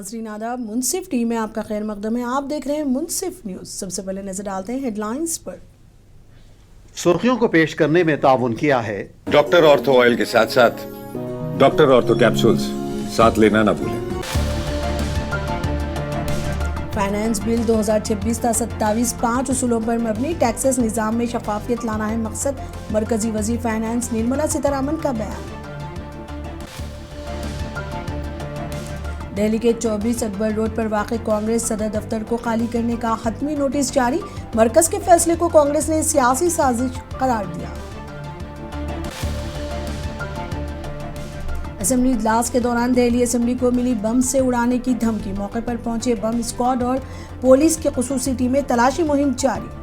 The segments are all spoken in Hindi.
नाजरीन आदाब, मुंसिफ टीम में आपका खैर मकदम है। आप देख रहे हैं मुंसिफ न्यूज़। सबसे पहले नजर डालते हैं हेडलाइंस पर। सुर्खियों को पेश करने में ताउन किया है डॉक्टर ऑर्थो ऑयल के साथ साथ डॉक्टर ऑर्थो कैप्सूल्स साथ लेना ना भूलें। फाइनेंस बिल 2026 था 27 5 उसूलों पर मबनी टैक्सेस निज़ाम में शफाफियत लाना है मकसद। मरकजी वजीर फाइनेंस निर्मला सीतारमण का बयान। दिल्ली के 24 अकबर रोड पर वाक़ कांग्रेस सदर दफ्तर को खाली करने का हतमी नोटिस जारी। मरकज के फैसले को कांग्रेस ने सियासी साजिश करार दिया। असेंबली इजलास के दौरान दिल्ली असेंबली को मिली बम से उड़ाने की धमकी। मौके पर पहुंचे बम स्क्वाड और पुलिस की खुसूसी टीमें, तलाशी मुहिम जारी।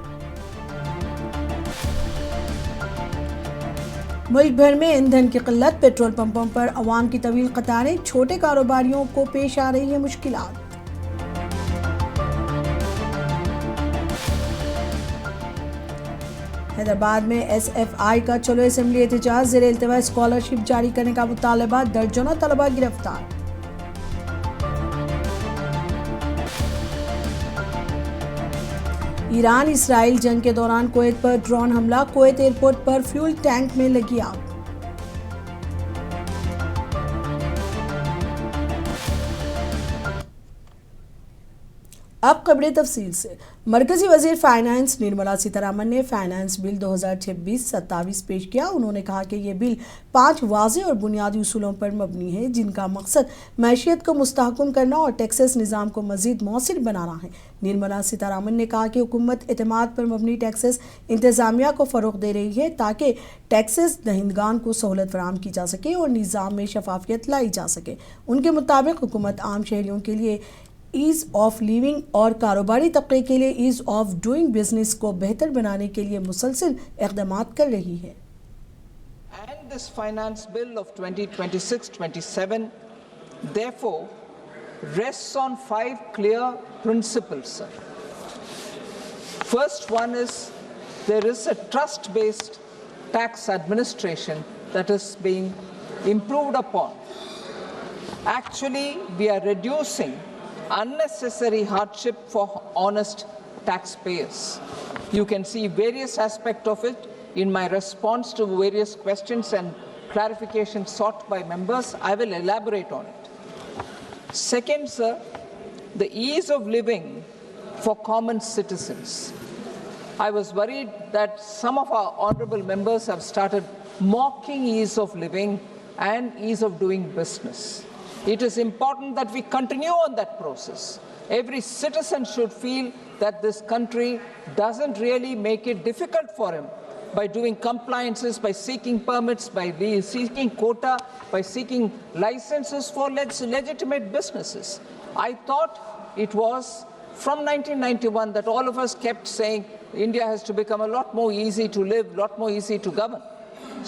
मुल्क भर में ईंधन की किल्लत, पेट्रोल पंपों पर अवाम की तवील कतारें, छोटे कारोबारियों को पेश आ रही है मुश्किलात। हैदराबाद में SFI का चलो असेंबली एहतजाज, ज़ेर इल्तिवा स्कॉलरशिप जारी करने का मुतालबा, दर्जनों तलबा गिरफ्तार। ईरान इसराइल जंग के दौरान कुवैत पर ड्रोन हमला, कुवैत एयरपोर्ट पर फ्यूल टैंक में लगी आग। अब खबरें तफसील से। मरकजी वजीर फाइनेंस निर्मला सीतारमण ने फाइनेंस बिल 2026-27 पेश किया। उन्होंने कहा कि ये बिल 5 वाज़ेह और बुनियादी उसूलों पर मबनी है, जिनका मकसद मैशियत को मुस्तहकम करना और टैक्सेस निज़ाम को मज़ीद मौसर बनाना है। निर्मला सीतारमण ने कहा कि हुकूमत एतमाद पर मबनी टैक्सेस इंतज़ामिया को फ़रोग़ दे रही है ताकि टैक्सेस दहिंदगान को सहूलत फराहम की जा सके और निज़ाम में शफाफियत लाई जा सके। उनके मुताबिक हुकूमत आम शहरियों के लिए ईज़ ऑफ लिविंग और कारोबारी तबके के लिए ईज़ ऑफ डूइंग बिजनेस को बेहतर बनाने के लिए मुसलसल इक़दामात कर रही है। And this finance bill of 2026-27 therefore rests on 5 clear principles, sir. First one is there is a trust-based tax administration that is being improved upon. Actually, we are reducing unnecessary hardship for honest taxpayers. You can see various aspects of it in my response to various questions and clarifications sought by members. I will elaborate on it. Second, sir, the ease of living for common citizens. I was worried that some of our honorable members have started mocking ease of living and ease of doing business. It is important that we continue on that process. Every citizen should feel that this country doesn't really make it difficult for him by doing compliances, by seeking permits, by seeking quota, by seeking licenses for legitimate businesses. I thought it was from 1991 that all of us kept saying India has to become a lot more easy to live, a lot more easy to govern.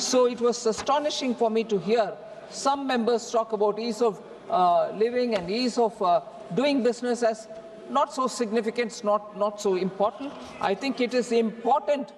So it was astonishing for me to hear some members talk about ease of living and ease of doing business as not so significant, not so important. I think it is important.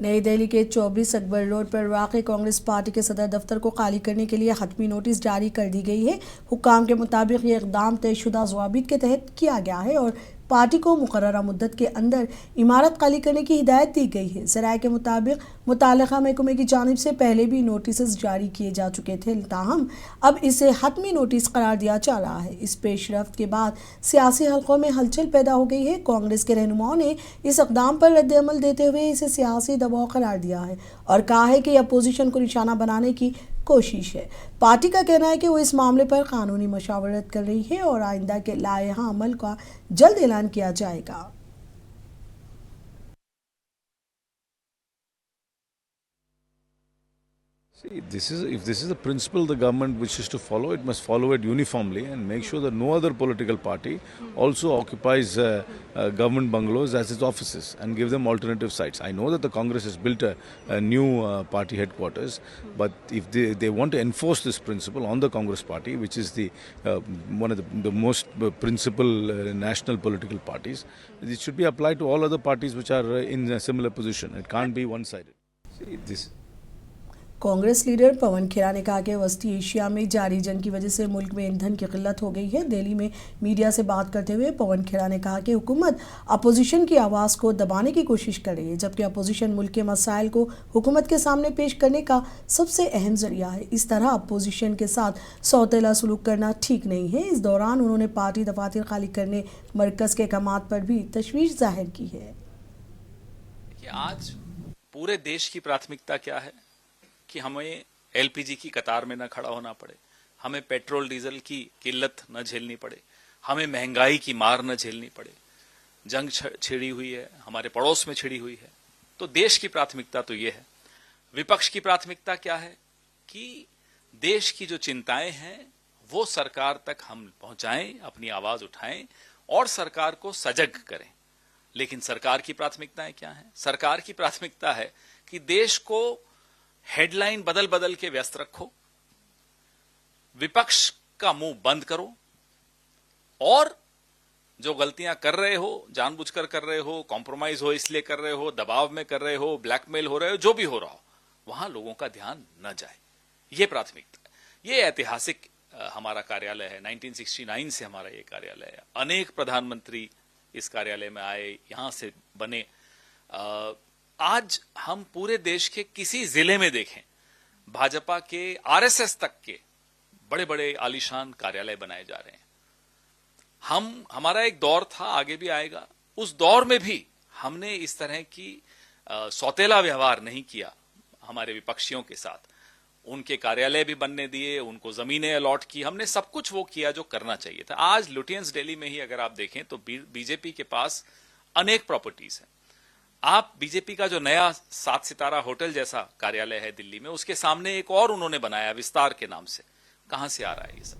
नई दिल्ली के 24 अकबर रोड पर वाक़ कांग्रेस पार्टी के सदर दफ्तर को खाली करने के लिए हतमी नोटिस जारी कर दी गई है। हुक्काम के मुताबिक ये इक़दाम तयशुदा ज़वाबित के तहत किया गया है और पार्टी को मुकर्ररा मुद्दत के अंदर इमारत खाली करने की हिदायत दी गई है। ज़राए के मुताबिक मुताल्लिक़ा महकमे की जानिब से पहले भी नोटिस जारी किए जा चुके थे, ताहम अब इसे हतमी नोटिस करार दिया जा रहा है। इस पेशरफ्त के बाद सियासी हलकों में हलचल पैदा हो गई है। कांग्रेस के रहनुमाओं ने इस इक़दाम पर रद्द-ए-अमल देते हुए इसे सियासी दबाव करार दिया है और कहा है कि अपोजिशन को निशाना बनाने की कोशिश है। पार्टी का कहना है कि वो इस मामले पर कानूनी मशावरत कर रही है और आइंदा के लाइहा अमल का जल्द ऐलान किया जाएगा। See, if this is the principle the government wishes to follow, it must follow it uniformly and make sure that no other political party also occupies government bungalows as its offices and give them alternative sites. I know that the Congress has built a new party headquarters, but if they want to enforce this principle on the Congress party, which is one of the most principal national political parties, it should be applied to all other parties which are in a similar position. It can't be one-sided. See, this. Congress leader Pawan Khera ने कहा कि वस्ती एशिया में जारी जंग की वजह से मुल्क में ईंधन की किल्लत हो गई है। दिल्ली में मीडिया से बात करते हुए पवन खेरा ने कहा कि हुकूमत अपोजिशन की आवाज़ को दबाने की कोशिश कर रही है, जबकि अपोजिशन मुल्क के मसाइल को हुकूमत के सामने पेश करने का सबसे अहम जरिया है। इस तरह अपोजिशन के साथ सौतेला सलूक करना ठीक नहीं है। इस दौरान उन्होंने पार्टी दफातर खाली करने मरकज़ के अहकामात पर भी तशवीश जाहिर की है। कि आज पूरे देश की प्राथमिकता क्या है कि हमें एलपीजी की कतार में न खड़ा होना पड़े, हमें पेट्रोल डीजल की किल्लत न झेलनी पड़े, हमें महंगाई की मार न झेलनी पड़े। जंग छिड़ी हुई है, हमारे पड़ोस में छिड़ी हुई है, तो देश की प्राथमिकता तो ये है। विपक्ष की प्राथमिकता क्या है कि देश की जो चिंताएं हैं वो सरकार तक हम पहुंचाएं, अपनी आवाज उठाएं और सरकार को सजग करें। लेकिन सरकार की प्राथमिकताएं क्या हैं? सरकार की प्राथमिकता है कि देश को हेडलाइन बदल बदल के व्यस्त रखो, विपक्ष का मुंह बंद करो और जो गलतियां कर रहे हो, जानबूझकर कर रहे हो, कॉम्प्रोमाइज हो इसलिए कर रहे हो, दबाव में कर रहे हो, ब्लैकमेल हो रहे हो, जो भी हो रहा हो, वहां लोगों का ध्यान न जाए। ये प्राथमिकता है। ये ऐतिहासिक हमारा कार्यालय है। 1969 से हमारा ये कार्यालय है। अनेक प्रधानमंत्री इस कार्यालय में आए, यहां से बने। आज हम पूरे देश के किसी जिले में देखें, भाजपा के आरएसएस तक के बड़े बड़े आलीशान कार्यालय बनाए जा रहे हैं। हमारा एक दौर था, आगे भी आएगा, उस दौर में भी हमने इस तरह की सौतेला व्यवहार नहीं किया हमारे विपक्षियों के साथ। उनके कार्यालय भी बनने दिए, उनको जमीनें अलॉट की, हमने सब कुछ वो किया जो करना चाहिए था। आज लुटियंस दिल्ली में ही अगर आप देखें तो बीजेपी के पास अनेक प्रॉपर्टीज हैं। आप बीजेपी का जो नया 7 सितारा होटल जैसा कार्यालय है दिल्ली में, उसके सामने एक और उन्होंने बनाया विस्तार के नाम से। कहां से आ रहा है ये सब?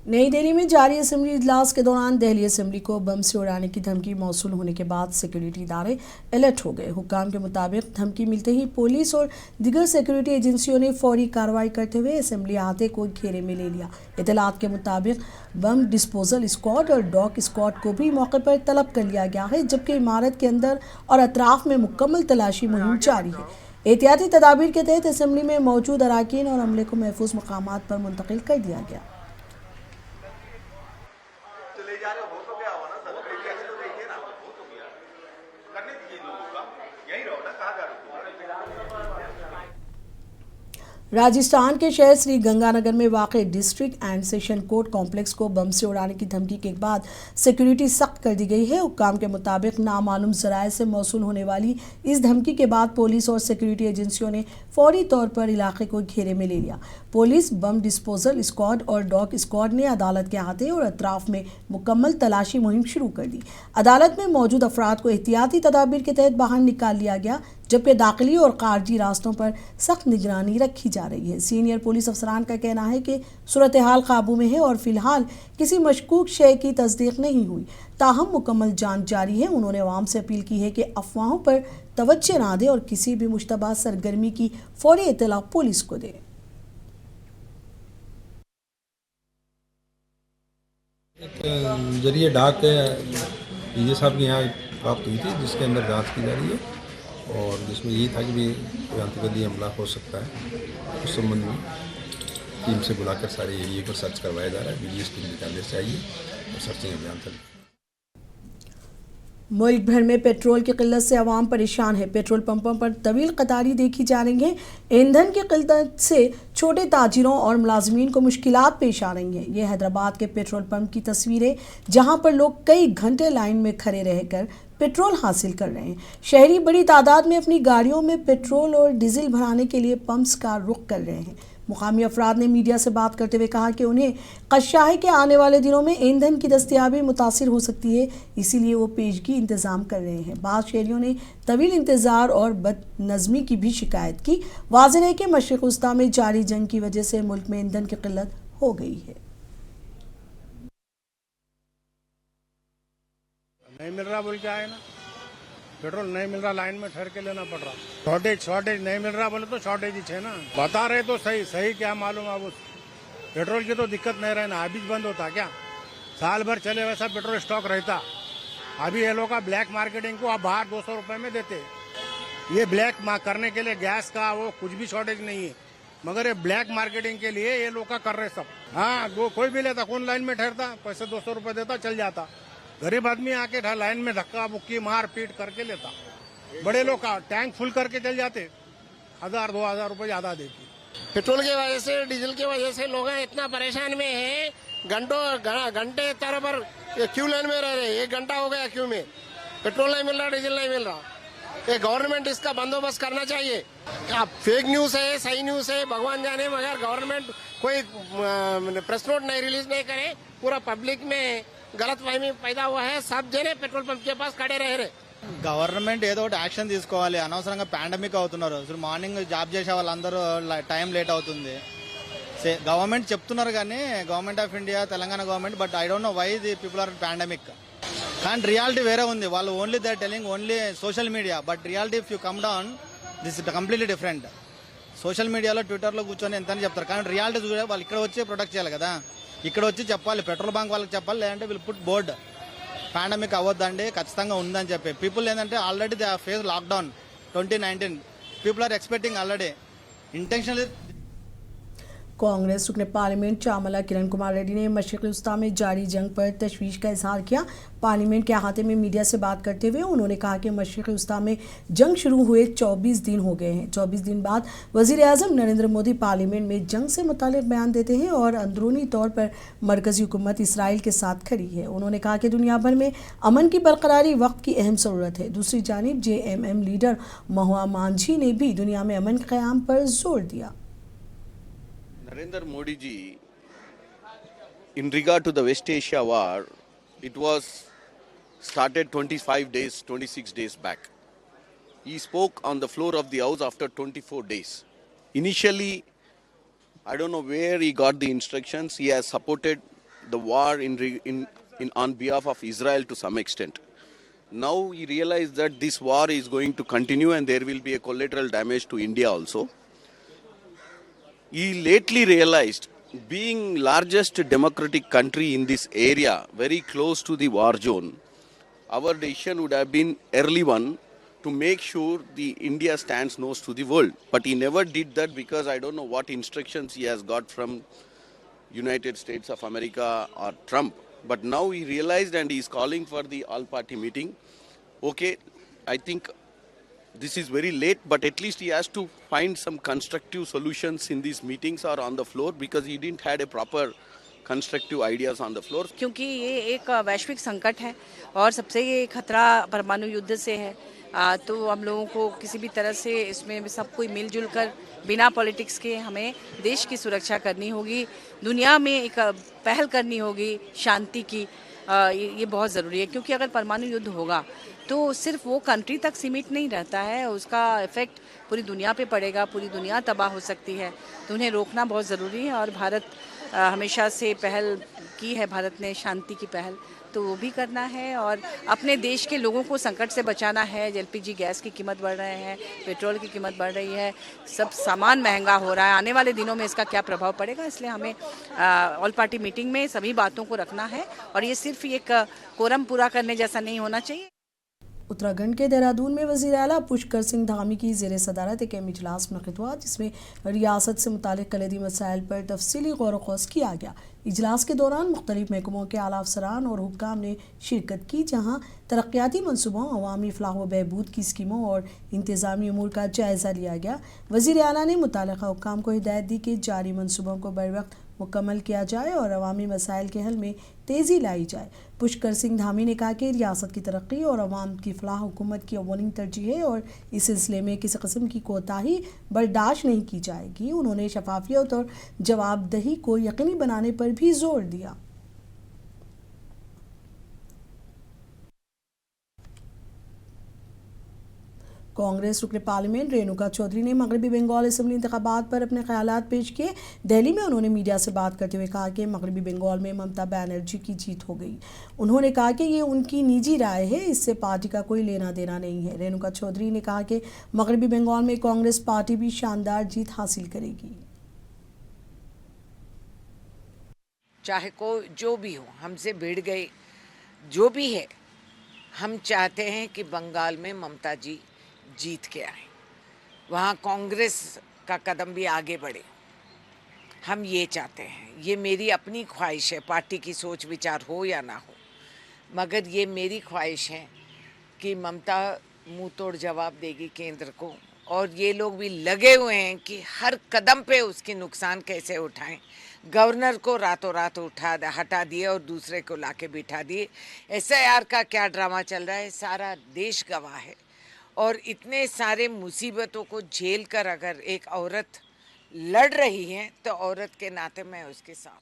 नई दिल्ली में जारी असेंबली इजलास के दौरान दिल्ली असेंबली को बम से उड़ाने की धमकी मौसूल होने के बाद सिक्योरिटी इदारे अलर्ट हो गए। हुक्काम के मुताबिक धमकी मिलते ही पुलिस और दीगर सिक्योरिटी एजेंसियों ने फौरी कार्रवाई करते हुए असेंबली अहाते को घेरे में ले लिया। इतलात के मुताबिक बम डिस्पोजल स्क्वाड और डॉग स्क्वाड को भी मौके पर तलब कर लिया गया है, जबकि इमारत के अंदर और अतराफ में मुकम्मल तलाशी मुहिम जारी है। एहतियाती तदाबीर के तहत असेंबली में मौजूद अराकीन और अमले को महफूज मकामात पर मुंतकिल कर दिया गया। राजस्थान के शहर श्री गंगानगर में वाक़ district and session court complex को बम से उड़ाने की धमकी के बाद सिक्योरिटी सख्त कर दी गई है। हुक्काम के मुताबिक नामालूम ज़राए से मौसूल होने वाली इस धमकी के बाद पुलिस और सिक्योरिटी एजेंसियों ने फौरी तौर पर इलाके को घेरे में ले लिया। पुलिस, बम डिस्पोजल स्क्वाड और डॉग स्क्वाड ने अदालत के अहाते और अतराफ में मुकम्मल तलाशी मुहिम शुरू कर दी। अदालत में मौजूद अफराद को एहतियाती तदाबीर के तहत बाहर निकाल लिया गया, जबकि दाखिली और खारजी रास्तों पर सख्त निगरानी रखी जा रही है। सीनियर पुलिस अफसरान का कहना है कि सूरत हाल काबू में है और फिलहाल किसी मशकूक शय की तस्दीक नहीं हुई, ताहम मुकम्मल जांच जारी है। उन्होंने अवाम से अपील की है कि अफवाहों पर तवज्जो ना दें और किसी भी मुश्तबा सरगर्मी की फौरी इत्तला पुलिस को दें। एक जरिए डाक पीजे साहब के यहाँ प्राप्त हुई थी, जिसके अंदर जांच की जा रही है और जिसमें यही था कि भी कोई आतंकवादी हमला हो सकता है। उस संबंध में टीम से बुलाकर सारे एरिए को सर्च करवाया जा रहा है। वीडियो टीम निकालने से आई और सर्चिंग अभियान चल। मुल्क भर में पेट्रोल की किल्लत से आवाम परेशान है। पेट्रोल पंपों पर तवील कतारें देखी जा रही हैं। ईंधन की किल्लत से छोटे ताजिरों और मुलाजमीन को मुश्किलात पेश आ रही हैं। ये हैदराबाद के पेट्रोल पंप की तस्वीरें, जहां पर लोग कई घंटे लाइन में खड़े रहकर पेट्रोल हासिल कर रहे हैं। शहरी बड़ी तादाद में अपनी गाड़ियों में पेट्रोल और डीजल भराने के लिए पंप्स का रुख कर रहे हैं। मुकामी अफराद ने मीडिया से बात करते हुए कहा कि उन्हें खदशा है कि आने वाले दिनों में ईंधन की दस्तयाबी मुतासिर हो सकती है, इसीलिए वो पेशगी इंतजाम कर रहे हैं। बाद शहरियों ने तवील इंतजार और बदनज़मी की भी शिकायत की। वाज़ेह है कि मशरिक़ वस्ता में जारी जंग की वजह से मुल्क में ईंधन की किल्लत हो गई है। नहीं मिल रहा बोल के आए ना, पेट्रोल नहीं मिल रहा, लाइन में ठहर के लेना पड़ रहा। शॉर्टेज नहीं मिल रहा बोले तो शॉर्टेज ही है ना। बता रहे तो सही क्या मालूम। अब पेट्रोल की तो दिक्कत नहीं रहे ना, अभी बंद होता क्या? साल भर चले वैसा पेट्रोल स्टॉक रहता। अभी ये लोग का ब्लैक मार्केटिंग को आप बाहर 200 रुपए में देते, ये ब्लैक करने के लिए गैस का वो कुछ भी शॉर्टेज नहीं है, मगर ये ब्लैक मार्केटिंग के लिए ये लोग का कर रहे सब। हाँ, वो कोई भी लेता, कौन लाइन में ठहरता, पैसे 200 रुपए देता चल जाता। गरीब आदमी आके लाइन में धक्का मुक्की मार पीट करके लेता। बड़े लोग का टैंक फुल करके चल जाते, 1000-2000 रुपए ज्यादा देती। पेट्रोल की वजह से, डीजल की वजह से लोग इतना परेशान में हैं, घंटे तरह पर क्यू लाइन में रह रहे। 1 घंटा हो गया क्यू में, पेट्रोल नहीं मिल रहा, डीजल नहीं मिल रहा। ये गवर्नमेंट इसका बंदोबस्त करना चाहिए। क्या फेक न्यूज है, सही न्यूज है, भगवान जाने, मगर गवर्नमेंट कोई प्रेस नोट नहीं रिलीज नहीं करे। पूरा पब्लिक में गलतफहमी पैदा हुआ है। सब जने पेट्रोल पंप के पास खड़े रह रहे। గవర్నమెంట్ ఏదో ఒకటి యాక్షన్ తీసుకోవాలి. అనవసరంగా పాండమిక్ అవుతున్నారు. అసలు మార్నింగ్ జాబ్ చేసే వాళ్ళందరూ టైం లేట్ అవుతుంది. గవర్నమెంట్ చెప్తున్నారు కానీ government of India, Telangana government, but I don't know why the people are pandemic. కానీ రియాలిటీ వేరే ఉంది. వాళ్ళు only they telling only social media, but reality if you come down this is completely different. Social మీడియాలో ట్విట్టర్లో కూర్చొని ఎంత అని చెప్తారు, కానీ రియాలిటీ చూడే వాళ్ళు ఇక్కడ వచ్చి ప్రొటెక్ట్ చేయాలి కదా. ఇక్కడ వచ్చి చెప్పాలి, పెట్రోల్ బంక్ వాళ్ళకి చెప్పాలి, లేదంటే వీళ్ళు పుట్ బోర్డ్ పాండమిక్ అవ్వద్దండి, ఖచ్చితంగా ఉందని చెప్పి. పీపుల్ ఏంటంటే already they face lockdown 2019. People are expecting already intentionally. Congress रुकने पार्लियामेंट चामला किरण कुमार रेड्डी ने मशरिक़ी वस्ता में जारी जंग पर तशवीश का इजहार किया। पार्लियामेंट के अहाते में मीडिया से बात करते हुए उन्होंने कहा कि मशरिक़ी वस्ता में जंग शुरू हुए 24 दिन हो गए हैं। 24 दिन बाद वज़ीर-ए-आज़म नरेंद्र मोदी पार्लियामेंट में जंग से मुताल्लिक़ बयान देते हैं और अंदरूनी तौर पर मरकज़ी हुकूमत इसराइल के साथ खड़ी है। उन्होंने कहा कि दुनिया भर में अमन की बरकरारी वक्त की अहम ज़रूरत है। दूसरी जानिब JMM लीडर महुआ मांझी ने भी दुनिया में अमन के क़याम पर जोर दिया। Narendra Modi ji, in regard to the West Asia war, it was started 25 days, 26 days back. He spoke on the floor of the House after 24 days. Initially, I don't know where he got the instructions. He has supported the war on behalf of Israel to some extent. Now he realized that this war is going to continue and there will be a collateral damage to India also. He lately realized, being largest democratic country in this area, very close to the war zone, our decision would have been early one to make sure the India stands nose to the world. But he never did that because I don't know what instructions he has got from United States of America or Trump. But now he realized and he is calling for the all-party meeting. Okay, I think this is very late, but at least he has to find some constructive solutions in these meetings or on the floor because he didn't had a proper constructive ideas on the floor. क्योंकि ये एक वैश्विक संकट है और सबसे ये खतरा परमाणु युद्ध से है। तो हम लोगों को किसी भी तरह से इसमें सब कोई मिलजुल कर बिना पॉलिटिक्स के हमें देश की सुरक्षा करनी होगी। दुनिया में एक पहल करनी होगी शांति की। ये बहुत ज़रूरी है क्योंकि अगर परमाणु युद्ध होगा तो सिर्फ वो कंट्री तक सीमित नहीं रहता है, उसका इफ़ेक्ट पूरी दुनिया पे पड़ेगा, पूरी दुनिया तबाह हो सकती है। तो उन्हें रोकना बहुत ज़रूरी है और भारत हमेशा से पहल की है, भारत ने शांति की पहल तो वो भी करना है और अपने देश के लोगों को संकट से बचाना है। LPG गैस की कीमत बढ़ रहे हैं, पेट्रोल की कीमत बढ़ रही है, सब सामान महंगा हो रहा है। आने वाले दिनों में इसका क्या प्रभाव पड़ेगा, इसलिए हमें ऑल पार्टी मीटिंग में सभी बातों को रखना है और ये सिर्फ एक कोरम पूरा करने जैसा नहीं होना चाहिए। उत्तराखंड के देहरादून में वज़ीर आला पुष्कर सिंह धामी की ज़ेर सदारत एक अहम इजलास मुनक़िद हुआ जिसमें रियासत से मुतालिक कलीदी मसाइल पर तफसीली गौर व ख़ौस किया गया। इजलास के दौरान मुख्तलिफ महकमों के आला अफसरान और हुक्काम ने शिरकत की, जहाँ तरक्याती मनसूबों, अवामी फलाह व बहबूद की स्कीमों और इंतज़ामी अमूर का जायज़ा लिया गया। वज़ीर आला ने मुतल्लिक़ा हुक्काम को हिदायत दी कि जारी मनसूबों को बर वक्त मुकम्मल किया जाए और अवामी मसाइल के हल में तेज़ी लाई जाए। पुष्कर सिंह धामी ने कहा कि रियासत की तरक्की और अवाम की फलाह हुकूमत की अव्वलीन तरजीह है और इस सिलसिले में किसी किस्म की कोताही बर्दाश्त नहीं की जाएगी। उन्होंने शफाफियत और जवाबदही को यकीनी बनाने पर भी जोर दिया। कांग्रेस रुकने पार्लियामेंट रेणुका चौधरी ने मगरबी बंगाल असम्बली इंतखाबात पर अपने ख्यालात पेश किए। दिल्ली में उन्होंने मीडिया से बात करते हुए कहा कि मगरबी बंगाल में ममता बनर्जी की जीत हो गई। उन्होंने कहा कि ये उनकी निजी राय है, इससे पार्टी का कोई लेना देना नहीं है। रेणुका चौधरी ने कहा कि मगरबी बंगाल में कांग्रेस पार्टी भी शानदार जीत हासिल करेगी। चाहे कोई जो भी हो, हमसे भिड़ गए जो भी है, हम चाहते हैं कि बंगाल में ममता जी जीत के आए, वहाँ कांग्रेस का कदम भी आगे बढ़े। हम ये चाहते हैं, ये मेरी अपनी ख्वाहिश है, पार्टी की सोच विचार हो या ना हो, मगर ये मेरी ख्वाहिश है कि ममता मुंह तोड़ जवाब देगी केंद्र को, और ये लोग भी लगे हुए हैं कि हर कदम पे उसकी नुकसान कैसे उठाएं। गवर्नर को रातों रात हटा दिए और दूसरे को लाके बिठा दिए। SIR का क्या ड्रामा चल रहा है, सारा देश गवाह है। और इतने सारे मुसीबतों को झेल कर अगर एक औरत लड़ रही है तो औरत के नाते मैं उसके साथ।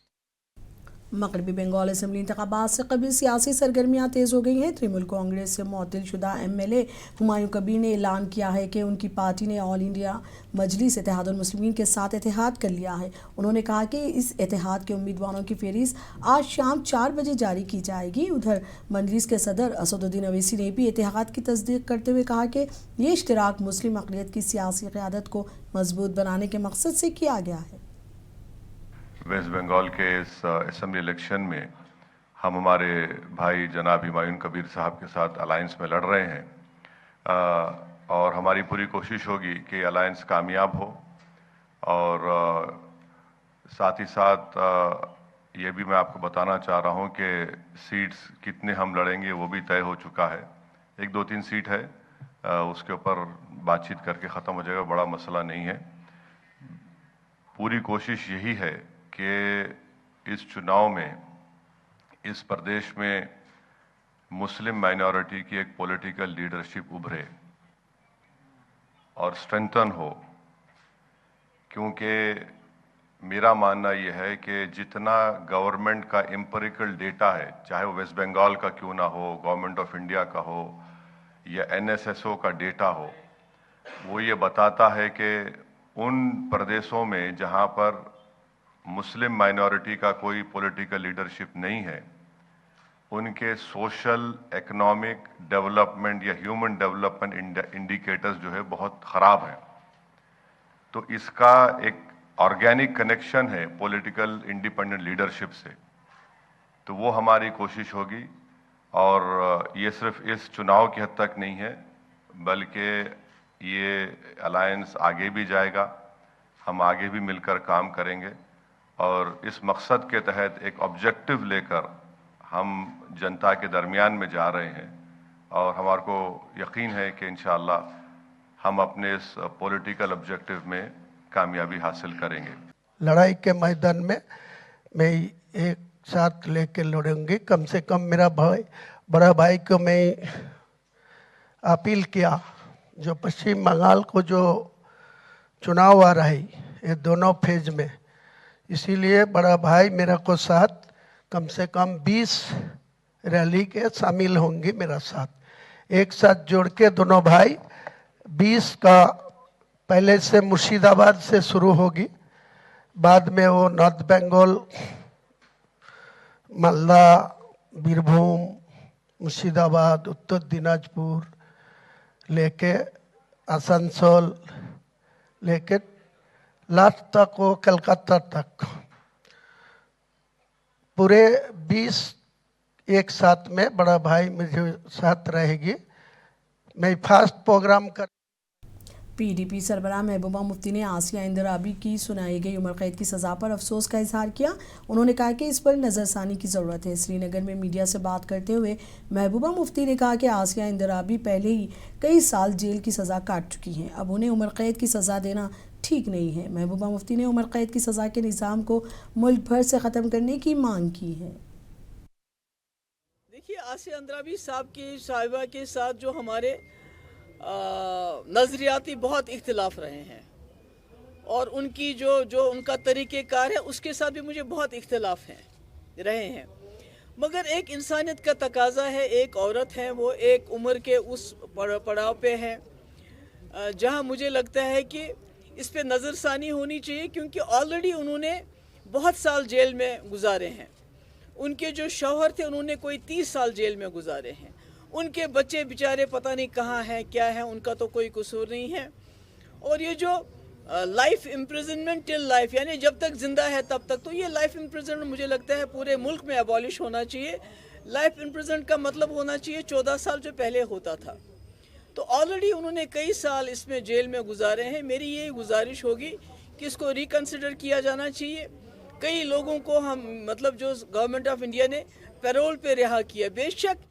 मगरबी बंगाल असम्बली इंतखाबात से कबल सियासी सरगर्मियाँ तेज़ हो गई हैं। तृणमूल कांग्रेस से मुअत्तल शुदा MLA हुमायूं कबीर ने ऐलान किया है कि उनकी पार्टी ने ऑल इंडिया मजलिस इत्तेहादुल मुस्लिमीन के साथ इत्तेहाद कर लिया है। उन्होंने कहा कि इस इत्तेहाद के उम्मीदवारों की फहरिस्त आज शाम 4 बजे जारी की जाएगी। उधर मजलिस के सदर असदुद्दीन अवैसी ने भी इत्तेहाद की तस्दीक करते हुए कहा कि ये इश्तराक मुस्लिम अक़लियत की सियासी क़यादत को मजबूत बनाने के मकसद से किया गया है। वेस्ट बंगाल के इस असेंबली इलेक्शन में हम हमारे भाई जनाब हुमायूं कबीर साहब के साथ अलायंस में लड़ रहे हैं और हमारी पूरी कोशिश होगी कि अलायंस कामयाब हो। और साथ ही साथ ये भी मैं आपको बताना चाह रहा हूँ कि सीट्स कितने हम लड़ेंगे वो भी तय हो चुका है। 1-2-3 सीट है, उसके ऊपर बातचीत करके ख़त्म हो जाएगा, बड़ा मसला नहीं है। पूरी कोशिश यही है कि इस चुनाव में इस प्रदेश में मुस्लिम माइनॉरिटी की एक पॉलिटिकल लीडरशिप उभरे और स्ट्रेंथन हो, क्योंकि मेरा मानना यह है कि जितना गवर्नमेंट का एम्पिरिकल डेटा है, चाहे वो वेस्ट बंगाल का क्यों ना हो, गवर्नमेंट ऑफ इंडिया का हो या NSSO का डेटा हो, वो ये बताता है कि उन प्रदेशों में जहां पर मुस्लिम माइनॉरिटी का कोई पॉलिटिकल लीडरशिप नहीं है, उनके सोशल, इकोनॉमिक डेवलपमेंट या ह्यूमन डेवलपमेंट इंडिकेटर्स जो है बहुत ख़राब हैं। तो इसका एक ऑर्गेनिक कनेक्शन है पॉलिटिकल इंडिपेंडेंट लीडरशिप से, तो वो हमारी कोशिश होगी। और ये सिर्फ इस चुनाव की हद तक नहीं है, बल्कि ये अलायंस आगे भी जाएगा, हम आगे भी मिलकर काम करेंगे और इस मकसद के तहत एक ऑब्जेक्टिव लेकर हम जनता के दरमियान में जा रहे हैं और हमारे को यकीन है कि इंशाअल्लाह हम अपने इस पॉलिटिकल ऑब्जेक्टिव में कामयाबी हासिल करेंगे। लड़ाई के मैदान में मैं एक साथ लेके लड़ूंगी। कम से कम मेरा भाई, बड़ा भाई को मैं अपील किया, जो पश्चिम बंगाल को जो चुनाव आ रहा है ये दोनों फेज में, इसीलिए बड़ा भाई मेरा को साथ कम से कम 20 रैली के शामिल होंगे मेरा साथ। एक साथ जोड़ के दोनों भाई 20 का पहले से मुर्शिदाबाद से शुरू होगी, बाद में वो नॉर्थ बंगाल, मालदा, बीरभूम, मुर्शिदाबाद, उत्तर दिनाजपुर लेके आसनसोल लेके लास्ट तक वो कलकत्ता तक पूरे 20 एक साथ में बड़ा भाई मुझे साथ रहेगी। मैं फास्ट प्रोग्राम कर। PDP सरबराह महबूबा मुफ्ती ने आसिया इंदिराबी की सुनाई गई उम्र कैद की सज़ा पर अफसोस का इजहार किया। उन्होंने कहा कि इस पर नज़रसानी की ज़रूरत है। श्रीनगर में मीडिया से बात करते हुए महबूबा मुफ्ती ने कहा कि आसिया इंदिराबी पहले ही कई साल जेल की सज़ा काट चुकी हैं, अब उन्हें उम्र कैद की सज़ा देना ठीक नहीं है। महबूबा मुफ्ती ने उम्र कैद की सज़ा के निज़ाम को मुल्क भर से ख़त्म करने की मांग की है। देखिए, आसिया इंदिराबी साहिबा के साथ जो हमारे नज़रियाती बहुत इख्तिलाफ रहे हैं और उनकी जो उनका तरीक़ेकार है उसके साथ भी मुझे बहुत इख्तिलाफ रहे हैं, मगर एक इंसानियत का तकाजा है, एक औरत है, वो एक उम्र के उस पड़ाव पे है जहां मुझे लगता है कि इस पे नज़रसानी होनी चाहिए, क्योंकि ऑलरेडी उन्होंने बहुत साल जेल में गुजारे हैं। उनके जो शौहर थे उन्होंने कोई 30 साल जेल में गुजारे हैं। उनके बच्चे बेचारे पता नहीं कहाँ हैं, क्या है, उनका तो कोई कसूर नहीं है। और ये जो लाइफ इम्प्रिजनमेंट टिल लाइफ, यानी जब तक जिंदा है तब तक, तो ये लाइफ इम्प्रिजनमेंट मुझे लगता है पूरे मुल्क में अबॉलिश होना चाहिए। लाइफ इम्प्रिजनमेंट का मतलब होना चाहिए 14 साल जो पहले होता था। तो ऑलरेडी उन्होंने कई साल इसमें जेल में गुजारे हैं। मेरी ये गुजारिश होगी कि इसको रिकंसिडर किया जाना चाहिए। कई लोगों को हम मतलब जो गवर्नमेंट ऑफ इंडिया ने पैरोल पे रिहा किया। बेशक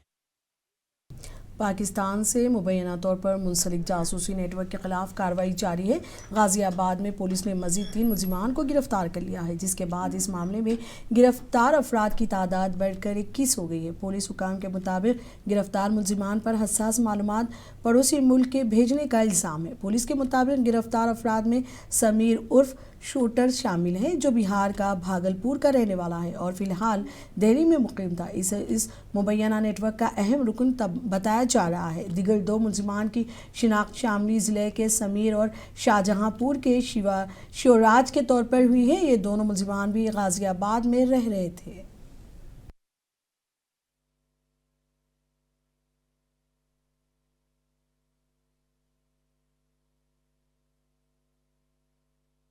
पाकिस्तान से मुबैना तौर पर मुंसलिक जासूसी नेटवर्क के खिलाफ कार्रवाई जारी है। गाजियाबाद में पुलिस ने मजीद 3 मुलजिमान को गिरफ्तार कर लिया है, जिसके बाद इस मामले में गिरफ्तार अफराद की तादाद बढ़कर 21 हो गई है। पुलिस हुकाम के मुताबिक गिरफ्तार मुलजिमान पर हसास मालूमात पड़ोसी मुल्क के भेजने का इल्ज़ाम है। पुलिस के मुताबिक गिरफ्तार अफराद में समीर उर्फ शूटर शामिल है, जो बिहार का भागलपुर का रहने वाला है और फिलहाल दिल्ली में मुकीम था। इस मुबैना नेटवर्क का अहम रुकन तब बताया जा रहा है। दिगर 2 मुलजिमान की शिनाख्त शामली ज़िले के समीर और शाहजहांपुर के शिवराज के तौर पर हुई है। ये दोनों मुलजिमान भी गाजियाबाद में रह रहे थे।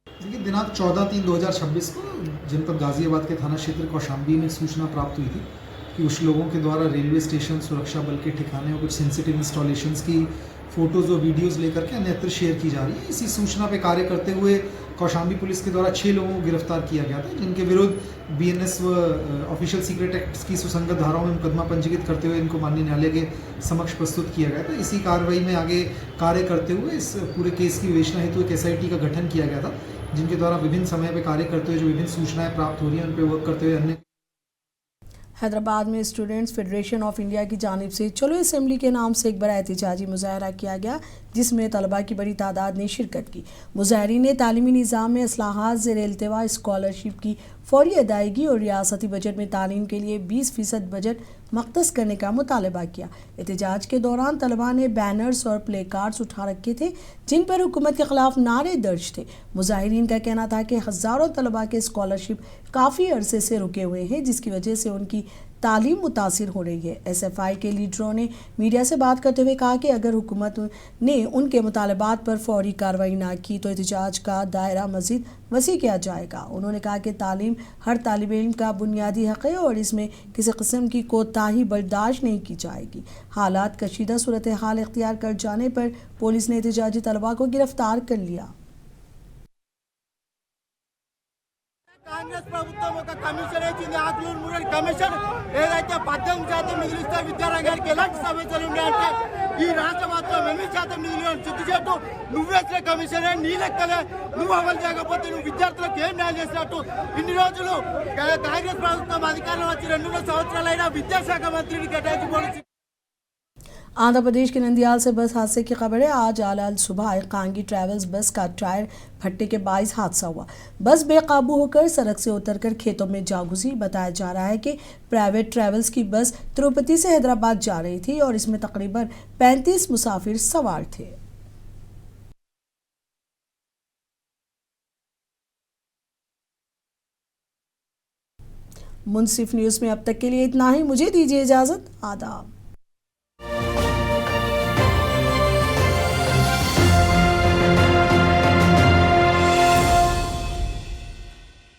देखिए, दिनांक 14/3/2026 को जनपद गाजियाबाद के थाना क्षेत्र कौशाम्बी में सूचना प्राप्त हुई थी कि कुछ लोगों के द्वारा रेलवे स्टेशन, सुरक्षा बल के ठिकाने और कुछ सेंसिटिव इंस्टॉलेशंस की फ़ोटोज़ और वीडियोज़ लेकर के अन्यत्र शेयर की जा रही है। इसी सूचना पर कार्य करते हुए कौशाम्बी पुलिस के द्वारा 6 लोगों को गिरफ्तार किया गया था, जिनके विरुद्ध BNS व ऑफिशियल सीक्रेट एक्ट की सुसंगत धाराओं में मुकदमा पंजीकृत करते हुए इनको माननीय न्यायालय के समक्ष प्रस्तुत किया गया था। इसी कार्रवाई में आगे कार्य करते हुए इस पूरे केस की विवेचना हेतु एक SIT का गठन किया गया था, जिनके द्वारा विभिन्न समय पर कार्य करते हुए जो विभिन्न सूचनाएं प्राप्त हो रही हैं उन पर वर्क करते हुए अन्य। हैदराबाद में स्टूडेंट्स फेडरेशन ऑफ इंडिया की जानिब से चलो असेंबली के नाम से एक बड़ा एहतजाजी मुजाहरा किया गया, जिसमें तलबा की बड़ी तादाद ने शिरकत की। मुजाहरीन ने तालीमी निज़ाम में इस्लाहात ज़ेर इल्तिवा, स्कॉलरशिप की फौरी अदायगी और रियासती बजट में तालीम के लिए 20% बजट मख्तस करने का मुतालबा किया। एहतजाज के दौरान तलबा ने बैनर्स और प्ले कार्ड्स उठा रखे थे, जिन पर हुकूमत के खिलाफ नारे दर्ज थे। मुजाहिरीन का कहना था कि हज़ारों तलबा के स्कॉलरशिप काफ़ी अरसे से रुके हुए हैं, जिसकी वजह से उनकी तालीम मुतासिर हो रही है। SFI के लीडरों ने मीडिया से बात करते हुए कहा कि अगर हुकूमत ने उनके मुतालबात पर फौरी कार्रवाई ना की तो एहतजाज का दायरा मज़ीद वसी किया जाएगा। उन्होंने कहा कि तालीम हर तालिब इल्म का बुनियादी हक़ है और इसमें किसी किस्म की कोताही बर्दाश्त नहीं की जाएगी। हालात कशीदा सूरत हाल इख्तियार कर जाने पर पुलिस ने एहतजाजी तलबा को गिरफ्तार कर लिया। కాంగ్రెస్ ప్రభుత్వం ఒక కమిషన్ ఇచ్చింది, ఆకులూరు మురళి కమిషన్. ఏదైతే 18% నిధులు ఇస్తే విద్యారంగానికి ఎలాంటి సమస్యలు ఉన్నాయంటే ఈ రాష్ట్ర మాత్రం 8% నిధులు చిత్తుచేట్టు నువ్వేసిన కమిషనే నీ లెక్కలే నువ్వు అమలు చేయకపోతే నువ్వు విద్యార్థులకు ఏం న్యాయం చేసినట్టు. ఇన్ని రోజులు కాంగ్రెస్ ప్రభుత్వం అధికారంలో వచ్చి 2 సంవత్సరాలైనా విద్యాశాఖ మంత్రిని కేటాయించి आंध्र प्रदेश के नंदियाल से बस हादसे की खबर है। आज आल सुबह कांगी ट्रैवल्स बस का टायर फटने के बाइस हादसा हुआ। बस बेकाबू होकर सड़क से उतरकर खेतों में जा घुसी। बताया जा रहा है कि प्राइवेट ट्रैवल्स की बस तिरुपति से हैदराबाद जा रही थी और इसमें तकरीबन 35 मुसाफिर सवार थे। मुंसिफ न्यूज़ में अब तक के लिए इतना ही। मुझे दीजिए इजाज़त। आदाब।